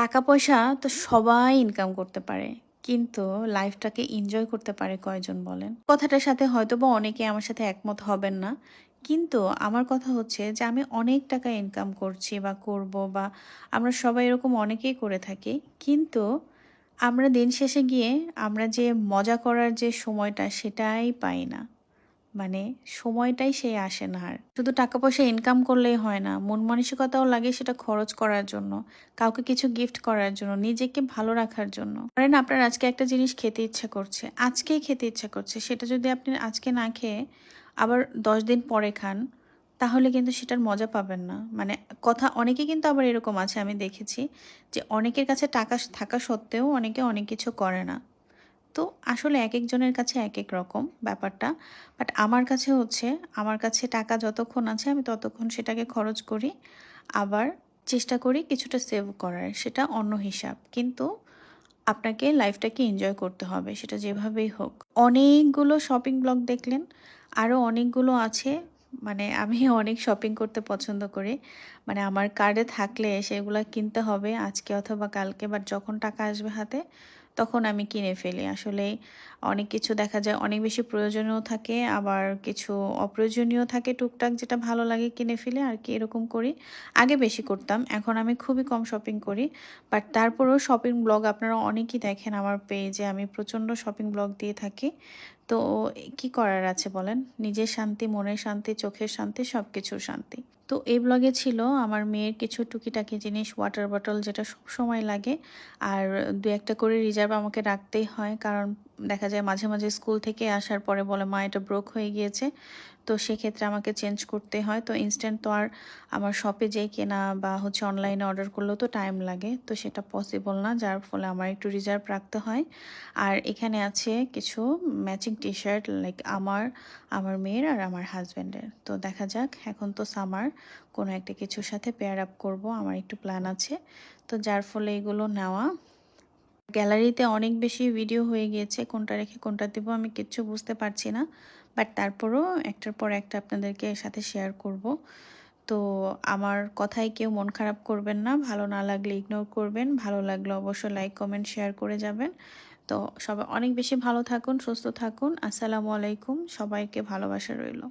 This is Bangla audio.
টাকা পয়সা তো সবাই ইনকাম করতে পারে, কিন্তু লাইফটাকে এনজয় করতে পারে কয়জন বলেন? কথাটার সাথে হয়তোবা অনেকে আমার সাথে একমত হবেন না, কিন্তু আমার কথা হচ্ছে যে আমি অনেক টাকা ইনকাম করছি বা করব, বা আমরা সবাই এরকম অনেকেই করে থাকি, কিন্তু আমরা দিন শেষে গিয়ে আমরা যে মজা করার যে সময়টা সেটাই পাই না। মানে সময়টাই সেই আসে না আর। শুধু টাকা পয়সা ইনকাম করলেই হয় না, মন মানসিকতাও লাগে সেটা খরচ করার জন্য, কাউকে কিছু গিফট করার জন্য, নিজেকে ভালো রাখার জন্য। ধরেন আপনার আজকে একটা জিনিস খেতে ইচ্ছা করছে, আজকেই খেতে ইচ্ছা করছে, সেটা যদি আপনি আজকে না খেয়ে আবার 10 দিন পরে খান, তাহলে কিন্তু সেটার মজা পাবেন না। মানে কথা, অনেকে কিন্তু আবার এরকম আছে, আমি দেখেছি যে অনেকের কাছে টাকা থাকা সত্ত্বেও অনেকে অনেক কিছু করে না। তো আসলে একেকজনের কাছে একেক রকম ব্যাপারটা। বাট আমার কাছে হচ্ছে, আমার কাছে টাকা যতক্ষণ আছে আমি ততক্ষণ সেটাকে খরচ করি। আবার চেষ্টা করি কিছুটা সেভ করার, সেটা অন্য হিসাব। কিন্তু আপনাকে লাইফটাকে এনজয় করতে হবে, সেটা যেভাবেই হোক। অনেকগুলো শপিং ব্লগ দেখলেন, আরও অনেকগুলো আছে। মানে আমি অনেক শপিং করতে পছন্দ করি। মানে আমার কার্ডে থাকলে সেগুলা কিনতে হবে আজকে অথবা কালকে, বাট যখন টাকা আসবে হাতে তখন আমি কিনে ফেলি। আসলে অনেক কিছু দেখা যায় অনেক বেশি প্রয়োজনীয় থাকে, আবার কিছু অপ্রয়োজনীয় থাকে টুকটাক, যেটা ভালো লাগে কিনে ফেলি আর কি, এরকম করি। আগে বেশি করতাম, এখন আমি খুবই কম শপিং করি। বাট তারপরেও শপিং ব্লগ আপনারা অনেকেই দেখেন আমার পেজে, আমি প্রচণ্ড শপিং ব্লগ দিয়ে থাকি। তো কি করার আছে বলেন? নিজের শান্তি, মনের শান্তি, চোখের শান্তি, সব কিছুর শান্তি। তো এই ব্লগে ছিল আমার মেয়ের কিছু টুকিটাকি জিনিস, ওয়াটার বটল যেটা সব সময় লাগে, আর দু একটা করে রিজার্ভ আমাকে রাখতেই হয়, কারণ দেখা যায় মাঝে মাঝে স্কুল থেকে আসার পরে বলে মা এটা ব্রোক হয়ে গিয়েছে, তো সেক্ষেত্রে আমাকে চেঞ্জ করতে হয়। তো ইনস্ট্যান্ট তো আর আমার শপে যেয়ে কেনা বা হচ্ছে অনলাইনে অর্ডার করলেও তো টাইম লাগে, তো সেটা পসিবল না, যার ফলে আমার একটু রিজার্ভ রাখতে হয়। আর এখানে আছে কিছু ম্যাচিং টি শার্ট, লাইক আমার মেয়ের আর আমার হাজব্যান্ডের। তো দেখা যাক, এখন তো সামার, কোনো একটা কিছুর সাথে পেয়ার আপ করবো, আমার একটু প্ল্যান আছে। তো যার ফলে এগুলো নেওয়া। গ্যালারিতে অনেক বেশি ভিডিও হয়ে গিয়েছে, কোনটা রেখে কোনটা দিব আমি কিচ্ছু বুঝতে পারছি না। বাট তারপরও একটার পর একটা আপনাদেরকে সাথে শেয়ার করব। তো আমার কথায় কেউ মন খারাপ করবেন না, ভালো না লাগলে ইগনোর করবেন, ভালো লাগলে অবশ্যই লাইক কমেন্ট শেয়ার করে যাবেন। তো সবাই অনেক বেশি ভালো থাকুন, সুস্থ থাকুন। আসসালামু আলাইকুম, সবাইকে ভালোবাসা রইল।